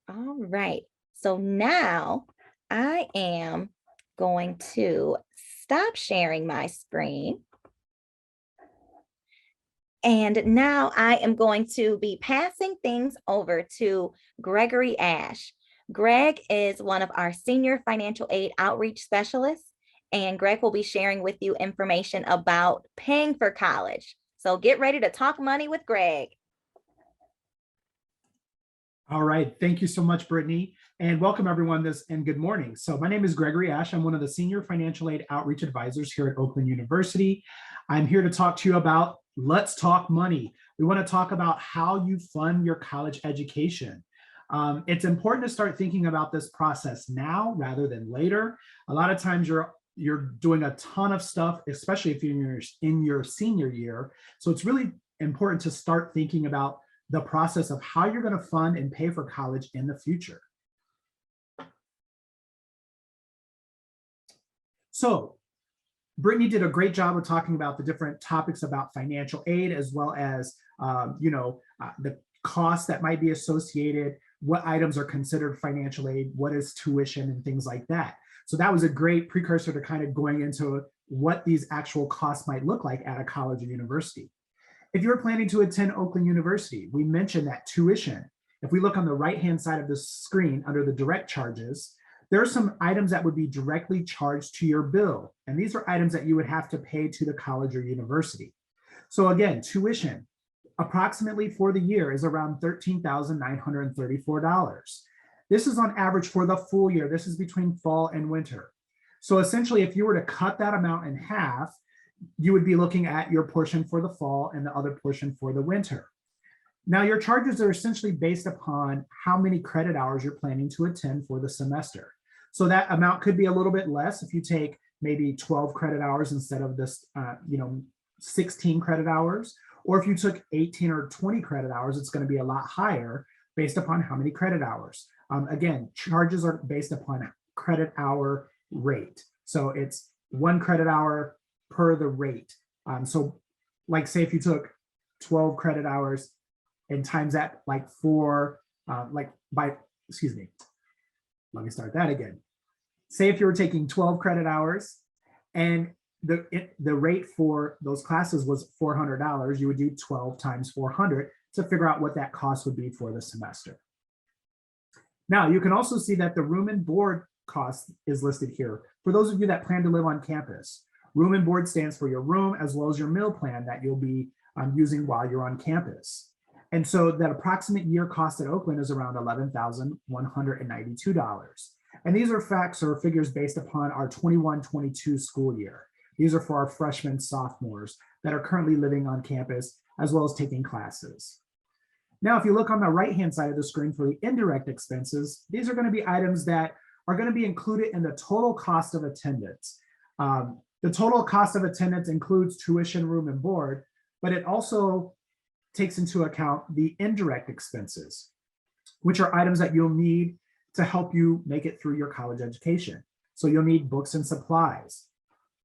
All right. So now I am going to stop sharing my screen. And now I am going to be passing things over to Gregory Ash. Greg is one of our senior financial aid outreach specialists, and Greg will be sharing with you information about paying for college. So get ready to talk money with Greg. All right, thank you so much, Brittany, and welcome everyone and good morning. So my name is Gregory Ash. I'm one of the senior financial aid outreach advisors here at Oakland University. I'm here to talk to you about Let's Talk Money. We want to talk about how you fund your college education. It's important to start thinking about this process now rather than later. A lot of times you're doing a ton of stuff, especially if you're in your senior year. So it's really important to start thinking about the process of how you're going to fund and pay for college in the future. So Brittany did a great job of talking about the different topics about financial aid, as well as the costs that might be associated, what items are considered financial aid, what is tuition, and things like that. So that was a great precursor to kind of going into what these actual costs might look like at a college or university. If you're planning to attend Oakland University, we mentioned that tuition. If we look on the right-hand side of the screen under the direct charges, there are some items that would be directly charged to your bill. And these are items that you would have to pay to the college or university. So again, tuition, approximately for the year, is around $13,934. This is on average for the full year. This is between fall and winter. So essentially, if you were to cut that amount in half, you would be looking at your portion for the fall and the other portion for the winter. Now, your charges are essentially based upon how many credit hours you're planning to attend for the semester. So that amount could be a little bit less if you take maybe 12 credit hours instead of this 16 credit hours. Or if you took 18 or 20 credit hours, it's going to be a lot higher based upon how many credit hours. Again, charges are based upon credit hour rate. So it's 1 credit hour per the rate. So like say if you took 12 credit hours and times that like let me start that again. Say if you were taking 12 credit hours and the rate for those classes was $400, you would do 12 times 400 to figure out what that cost would be for the semester. Now you can also see that the room and board cost is listed here. For those of you that plan to live on campus, room and board stands for your room as well as your meal plan that you'll be using while you're on campus. And so that approximate year cost at Oakland is around $11,192. And these are facts or figures based upon our 21-22 school year. These are for our freshmen, sophomores that are currently living on campus as well as taking classes. Now, if you look on the right-hand side of the screen for the indirect expenses, these are going to be items that are going to be included in the total cost of attendance. The total cost of attendance includes tuition, room, and board, but it also takes into account the indirect expenses, which are items that you'll need to help you make it through your college education. So you'll need books and supplies,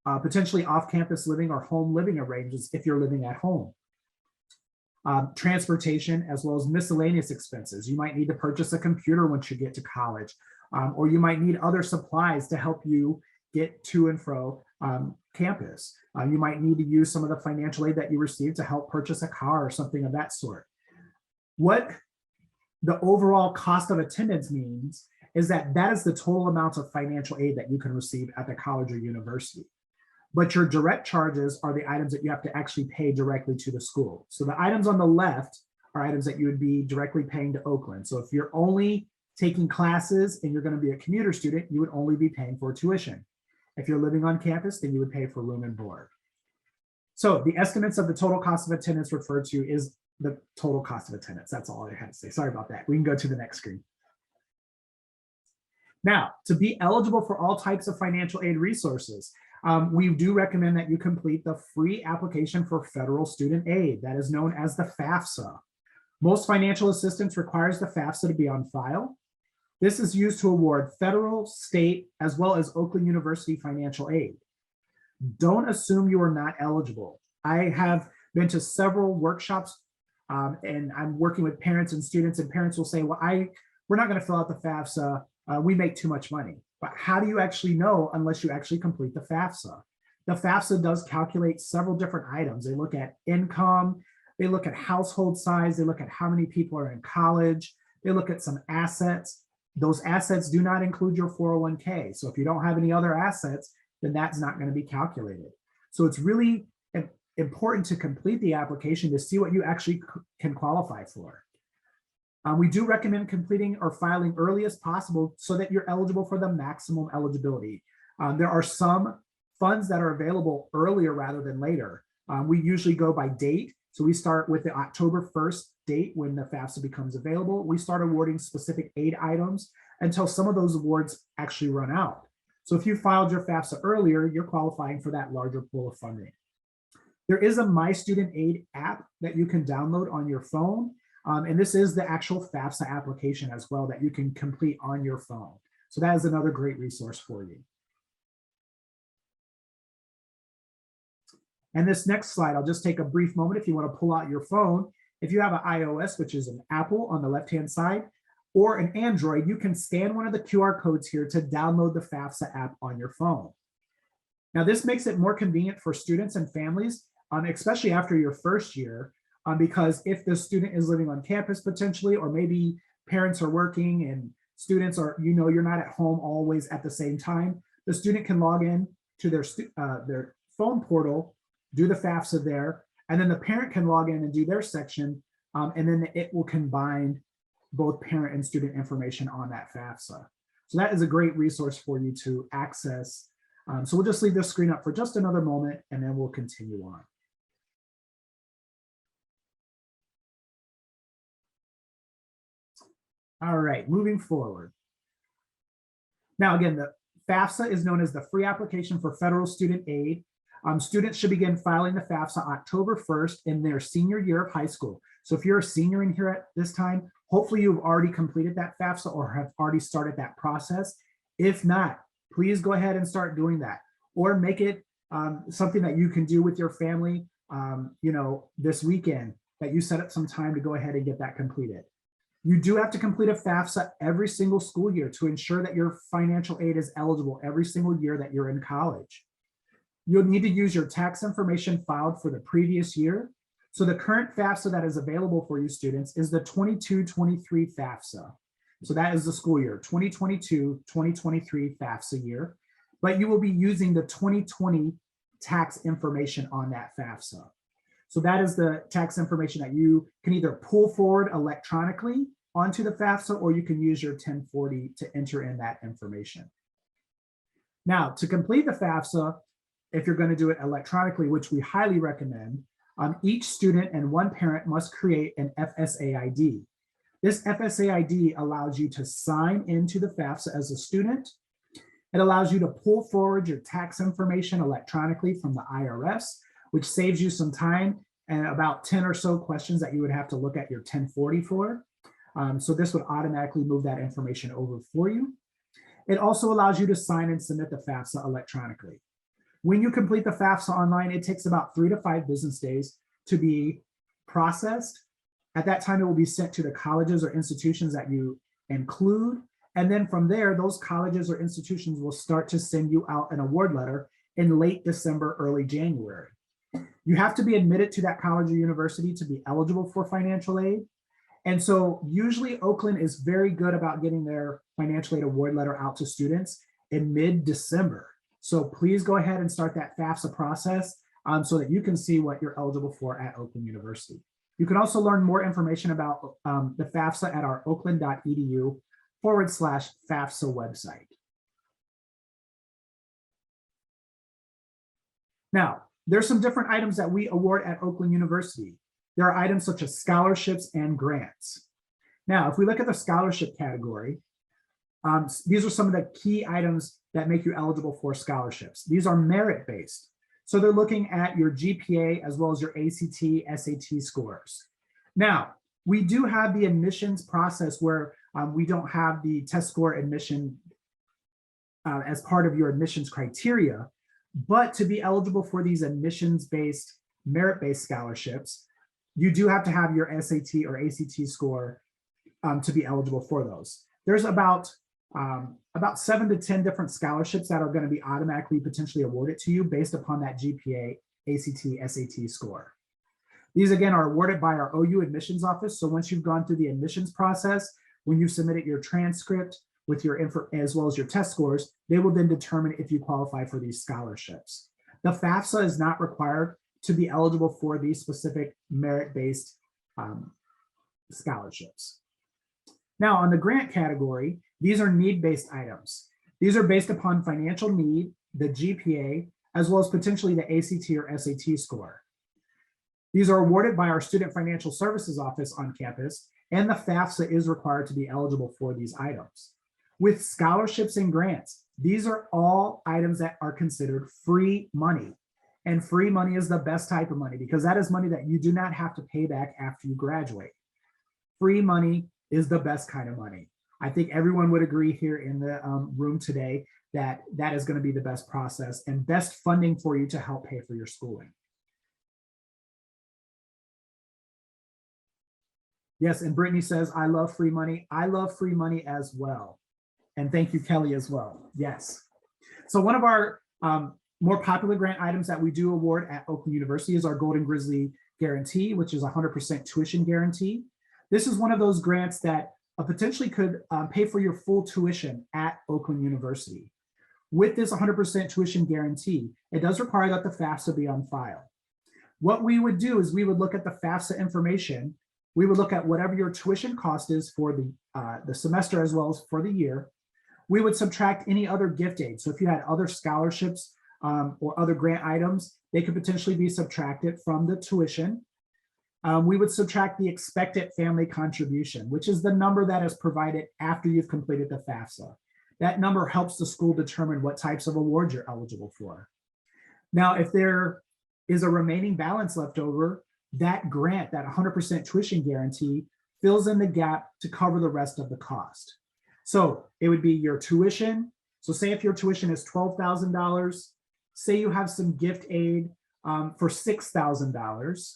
potentially off-campus living or home living arrangements if you're living at home. Transportation, as well as miscellaneous expenses. You might need to purchase a computer once you get to college, or you might need other supplies to help you get to and fro campus. You might need to use some of the financial aid that you receive to help purchase a car or something of that sort. What the overall cost of attendance means is that that is the total amount of financial aid that you can receive at the college or university. But your direct charges are the items that you have to actually pay directly to the school. So the items on the left are items that you would be directly paying to Oakland. So if you're only taking classes and you're going to be a commuter student, you would only be paying for tuition. If you're living on campus, then you would pay for room and board. So the estimates of the total cost of attendance referred to is the total cost of attendance. That's all I had to say. Sorry about that. We can go to the next screen. Now, to be eligible for all types of financial aid resources, we do recommend that you complete the free application for federal student aid that is known as the FAFSA. Most financial assistance requires the FAFSA to be on file. This is used to award federal, state, as well as Oakland University financial aid. Don't assume you are not eligible. I have been to several workshops and I'm working with parents and students, and parents will say, well, I we're not going to fill out the FAFSA. We make too much money. But how do you actually know unless you actually complete the FAFSA? The FAFSA does calculate several different items. They look at income, they look at household size, they look at how many people are in college, they look at some assets. Those assets do not include your 401k. So if you don't have any other assets, then that's not going to be calculated. So it's really important to complete the application to see what you actually can qualify for. We do recommend completing or filing early as possible so that you're eligible for the maximum eligibility. There are some funds that are available earlier rather than later. We usually go by date. So we start with the October 1st date when the FAFSA becomes available. We start awarding specific aid items until some of those awards actually run out. So if you filed your FAFSA earlier, you're qualifying for that larger pool of funding. There is a My Student Aid app that you can download on your phone. And this is the actual FAFSA application as well that you can complete on your phone. So that is another great resource for you. And this next slide, I'll just take a brief moment if you want to pull out your phone. If you have an iOS, which is an Apple on the left-hand side, or an Android, you can scan one of the QR codes here to download the FAFSA app on your phone. Now, this makes it more convenient for students and families, especially after your first year, because if the student is living on campus potentially, or maybe parents are working and students are, you're not at home always at the same time, the student can log in to their phone portal, do the FAFSA there, and then the parent can log in and do their section, and then it will combine both parent and student information on that FAFSA. So that is a great resource for you to access. So we'll just leave this screen up for just another moment, and then we'll continue on. All right, moving forward. Now, again, the FAFSA is known as the Free Application for Federal Student Aid. Students should begin filing the FAFSA October 1st in their senior year of high school. So if you're a senior in here at this time, hopefully you've already completed that FAFSA or have already started that process. If not, please go ahead and start doing that, or make it something that you can do with your family, this weekend, that you set up some time to go ahead and get that completed. You do have to complete a FAFSA every single school year to ensure that your financial aid is eligible every single year that you're in college. You'll need to use your tax information filed for the previous year. So the current FAFSA that is available for you students is the 22-23 FAFSA. So that is the school year, 2022-2023 FAFSA year. But you will be using the 2020 tax information on that FAFSA. So that is the tax information that you can either pull forward electronically onto the FAFSA, or you can use your 1040 to enter in that information. Now, to complete the FAFSA, if you're going to do it electronically, which we highly recommend, each student and one parent must create an FSA ID. This FSA ID allows you to sign into the FAFSA as a student. It allows you to pull forward your tax information electronically from the IRS, which saves you some time and about 10 or so questions that you would have to look at your 1040 for. So this would automatically move that information over for you. It also allows you to sign and submit the FAFSA electronically. When you complete the FAFSA online, it takes about 3 to 5 business days to be processed. At that time, it will be sent to the colleges or institutions that you include. And then from there, those colleges or institutions will start to send you out an award letter in late December, early January. You have to be admitted to that college or university to be eligible for financial aid. And so usually Oakland is very good about getting their financial aid award letter out to students in mid-December. So please go ahead and start that FAFSA process so that you can see what you're eligible for at Oakland University. You can also learn more information about the FAFSA at our oakland.edu/FAFSA website. Now, there's some different items that we award at Oakland University. There are items such as scholarships and grants. Now, if we look at the scholarship category, these are some of the key items that make you eligible for scholarships. These are merit-based. So they're looking at your GPA as well as your ACT, SAT scores. Now, we do have the admissions process where we don't have the test score admission as part of your admissions criteria, but to be eligible for these admissions-based, merit-based scholarships, you do have to have your SAT or ACT score to be eligible for those. There's about 7 to 10 different scholarships that are going to be automatically potentially awarded to you based upon that GPA, ACT, SAT score. These again are awarded by our OU admissions office. So once you've gone through the admissions process, when you submitted your transcript with your info as well as your test scores, they will then determine if you qualify for these scholarships. The FAFSA is not required to be eligible for these specific merit-based scholarships. Now on the grant category, these are need-based items. These are based upon financial need, the GPA, as well as potentially the ACT or SAT score. These are awarded by our Student Financial Services Office on campus, and the FAFSA is required to be eligible for these items. With scholarships and grants, these are all items that are considered free money. And free money is the best type of money because that is money that you do not have to pay back after you graduate. Free money is the best kind of money. I think everyone would agree here in the room today that that is going to be the best process and best funding for you to help pay for your schooling. Yes, and Brittany says, I love free money. I love free money as well. And thank you, Kelly, as well. Yes. So one of our more popular grant items that we do award at Oakland University is our Golden Grizzly Guarantee, which is 100% tuition guarantee. This is one of those grants that potentially could pay for your full tuition at Oakland University. With this 100% tuition guarantee, it does require that the FAFSA be on file. What we would do is we would look at the FAFSA information. We would look at whatever your tuition cost is for the semester as well as for the year. We would subtract any other gift aid. So if you had other scholarships or other grant items, they could potentially be subtracted from the tuition. We would subtract the expected family contribution, which is the number that is provided after you've completed the FAFSA. That number helps the school determine what types of awards you're eligible for. Now, if there is a remaining balance left over, that grant, that 100% tuition guarantee, fills in the gap to cover the rest of the cost. So it would be your tuition. So say if your tuition is $12,000, say you have some gift aid for $6,000.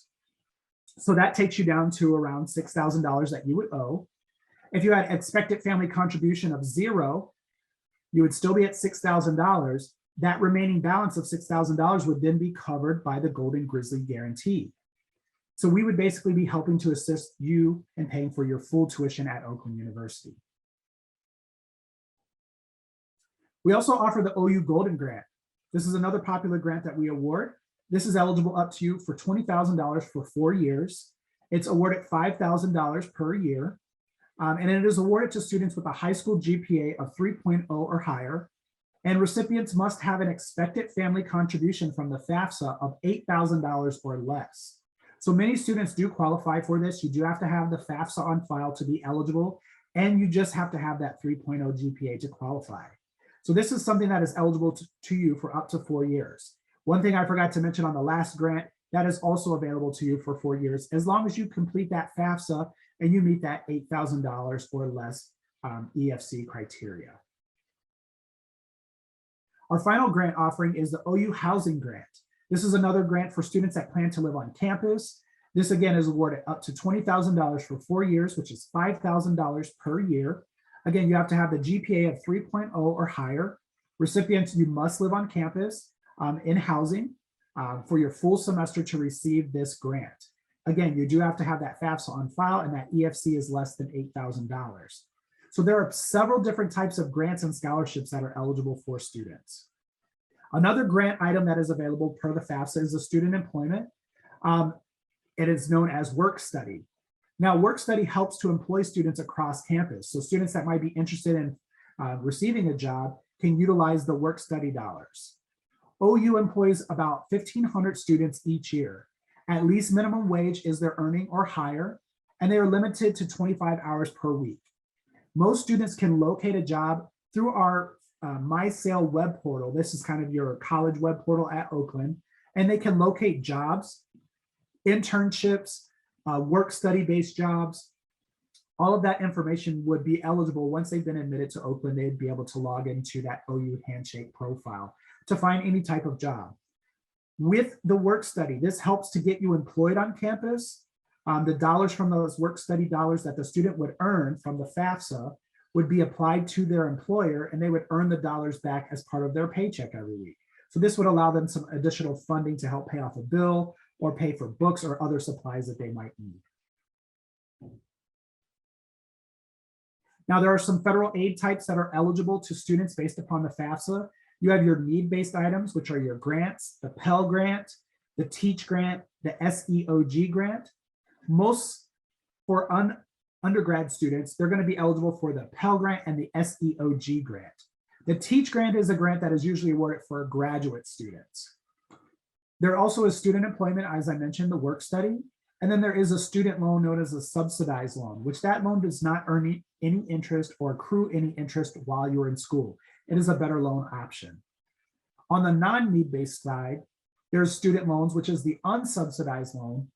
So that takes you down to around $6,000 that you would owe. If you had expected family contribution of 0, you would still be at $6,000. That remaining balance of $6,000 would then be covered by the Golden Grizzly Guarantee. So we would basically be helping to assist you in paying for your full tuition at Oakland University. We also offer the OU Golden Grant. This is another popular grant that we award. This is eligible up to you for $20,000 for 4 years. It's awarded $5,000 per year. And it is awarded to students with a high school GPA of 3.0 or higher. And recipients must have an expected family contribution from the FAFSA of $8,000 or less. So many students do qualify for this. You do have to have the FAFSA on file to be eligible, and you just have to have that 3.0 GPA to qualify. So this is something that is eligible to you for up to 4 years. One thing I forgot to mention on the last grant, that is also available to you for 4 years, as long as you complete that FAFSA and you meet that $8,000 or less EFC criteria. Our final grant offering is the OU Housing Grant. This is another grant for students that plan to live on campus. This again is awarded up to $20,000 for 4 years, which is $5,000 per year. Again, you have to have the GPA of 3.0 or higher. Recipients, you must live on campus in housing for your full semester to receive this grant. Again, you do have to have that FAFSA on file, and that EFC is less than $8,000. So there are several different types of grants and scholarships that are eligible for students. Another grant item that is available per the FAFSA is the student employment. It is known as work study. Now, work study helps to employ students across campus. So students that might be interested in receiving a job can utilize the work study dollars. OU employs about 1,500 students each year. At least minimum wage is their earning or higher, and they are limited to 25 hours per week. Most students can locate a job through our MySale web portal. This is kind of your college web portal at Oakland, and they can locate jobs, internships, work study-based jobs. All of that information would be eligible once they've been admitted to Oakland. They'd be able to log into that OU Handshake profile to find any type of job. With the work study, this helps to get you employed on campus, The dollars from those work study dollars that the student would earn from the FAFSA would be applied to their employer, and they would earn the dollars back as part of their paycheck every week. So this would allow them some additional funding to help pay off a bill or pay for books or other supplies that they might need. Now, there are some federal aid types that are eligible to students based upon the FAFSA. You have your need-based items, which are your grants, the Pell Grant, the Teach Grant, the SEOG Grant. Most for undergrad students, they're going to be eligible for the Pell Grant and the SEOG Grant. The Teach Grant is a grant that is usually awarded for graduate students. There also is student employment, as I mentioned, the work study. And then there is a student loan known as a subsidized loan, which that loan does not earn any interest or accrue any interest while you're in school. It is a better loan option. On the non-need-based side, there's student loans, which is the unsubsidized loan.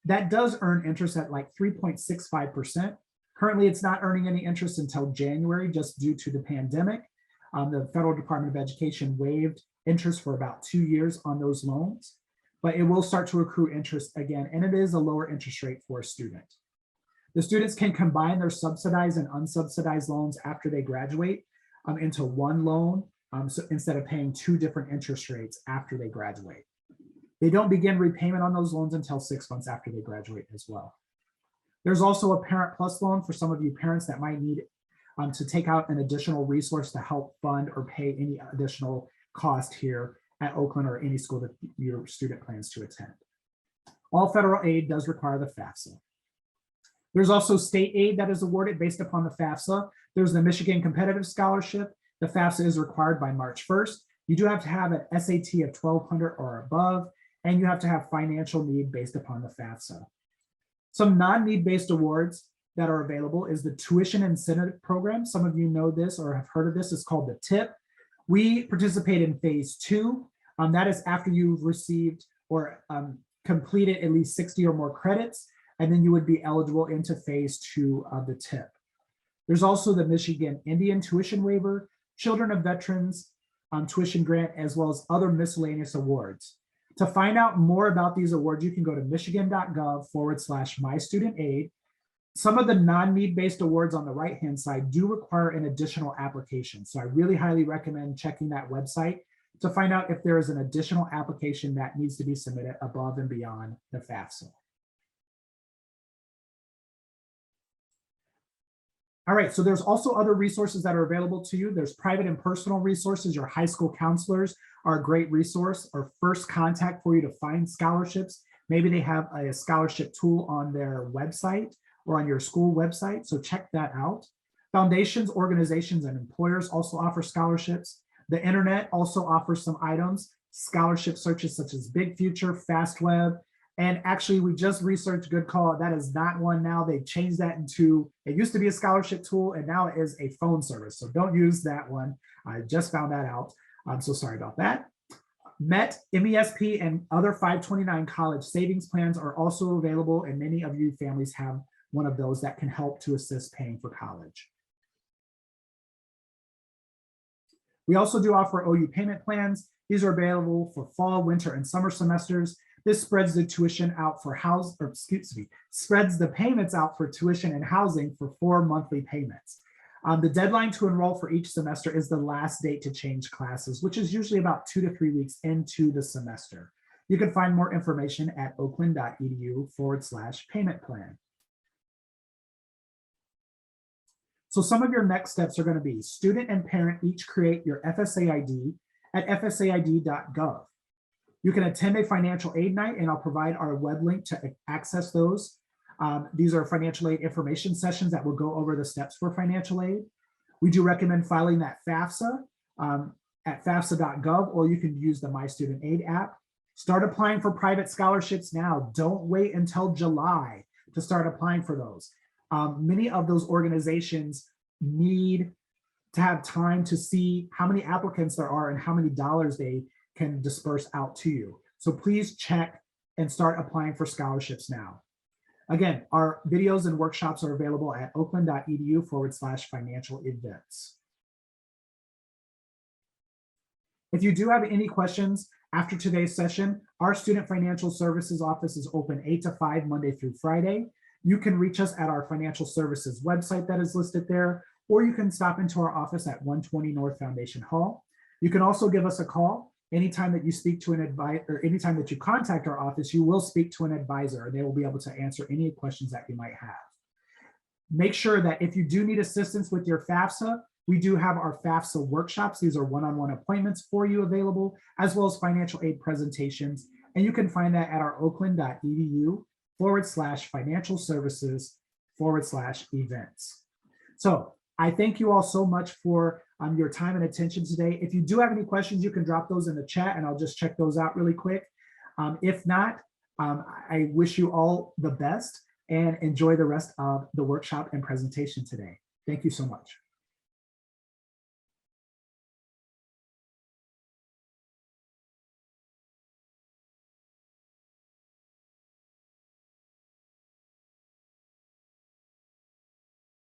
That does earn interest at like 3.65%. Currently, it's not earning any interest until January just due to the pandemic. The Federal Department of Education waived interest for about 2 years on those loans, but it will start to accrue interest again, and it is a lower interest rate for a student. The students can combine their subsidized and unsubsidized loans after they graduate into one loan, so instead of paying 2 different interest rates after they graduate. They don't begin repayment on those loans until 6 months after they graduate as well. There's also a Parent Plus loan for some of you parents that might need to take out an additional resource to help fund or pay any additional cost here at Oakland or any school that your student plans to attend. All federal aid does require the FAFSA. There's also state aid that is awarded based upon the FAFSA. There's the Michigan Competitive Scholarship. The FAFSA is required by March 1st. You do have to have an SAT of 1200 or above, and you have to have financial need based upon the FAFSA. Some non-need-based awards that are available is the Tuition Incentive Program. Some of you know this or have heard of this. It's called the TIP. We participate in phase 2. That is after you've received or completed at least 60 or more credits, and then you would be eligible into phase 2 of the TIP. There's also the Michigan Indian Tuition Waiver, Children of Veterans Tuition Grant, as well as other miscellaneous awards. To find out more about these awards, you can go to michigan.gov/mystudentaid. Some of the non-need-based awards on the right-hand side do require an additional application. So I really highly recommend checking that website to find out if there is an additional application that needs to be submitted above and beyond the FAFSA. All right, so there's also other resources that are available to you. There's private and personal resources. Your high school counselors are a great resource or first contact for you to find scholarships. Maybe they have a scholarship tool on their website or on your school website, so check that out. Foundations, organizations, and employers also offer scholarships. The internet also offers some items, scholarship searches such as Big Future, FastWeb, and actually we just researched Good Call. That is not one now. They've changed that into, it used to be a scholarship tool and now it is a phone service. So don't use that one. I just found that out. I'm so sorry about that. MET, MESP, and other 529 college savings plans are also available, and many of you families have one of those that can help to assist paying for college. We also do offer OU payment plans. These are available for fall, winter, and summer semesters. This spreads the tuition out for spreads the payments out for tuition and housing for 4 monthly payments. The deadline to enroll for each semester is the last date to change classes, which is usually about 2 to 3 weeks into the semester. You can find more information at oakland.edu/payment plan. So some of your next steps are going to be student and parent each create your FSA ID at fsaid.gov. You can attend a financial aid night, and I'll provide our web link to access those. These are financial aid information sessions that will go over the steps for financial aid. We do recommend filing that FAFSA at fafsa.gov, or you can use the My Student Aid app. Start applying for private scholarships now. Don't wait until July to start applying for those. Many of those organizations need to have time to see how many applicants there are and how many dollars they can disperse out to you. So please check and start applying for scholarships now. Again, our videos and workshops are available at oakland.edu/financial events. If you do have any questions After today's session, our Student Financial Services office is open 8 to 5 Monday through Friday. You can reach us at our financial services website that is listed there, or you can stop into our office at 120 North Foundation Hall. You can also give us a call. Anytime that you speak to an advisor, or anytime that you contact our office, you will speak to an advisor and they will be able to answer any questions that you might have. Make sure that if you do need assistance with your FAFSA, we do have our FAFSA workshops. These are one-on-one appointments for you available, as well as financial aid presentations. And you can find that at our oakland.edu/financial services/events. So I thank you all so much for your time and attention today. If you do have any questions, you can drop those in the chat and I'll just check those out really quick. If not, I wish you all the best and enjoy the rest of the workshop and presentation today. Thank you so much.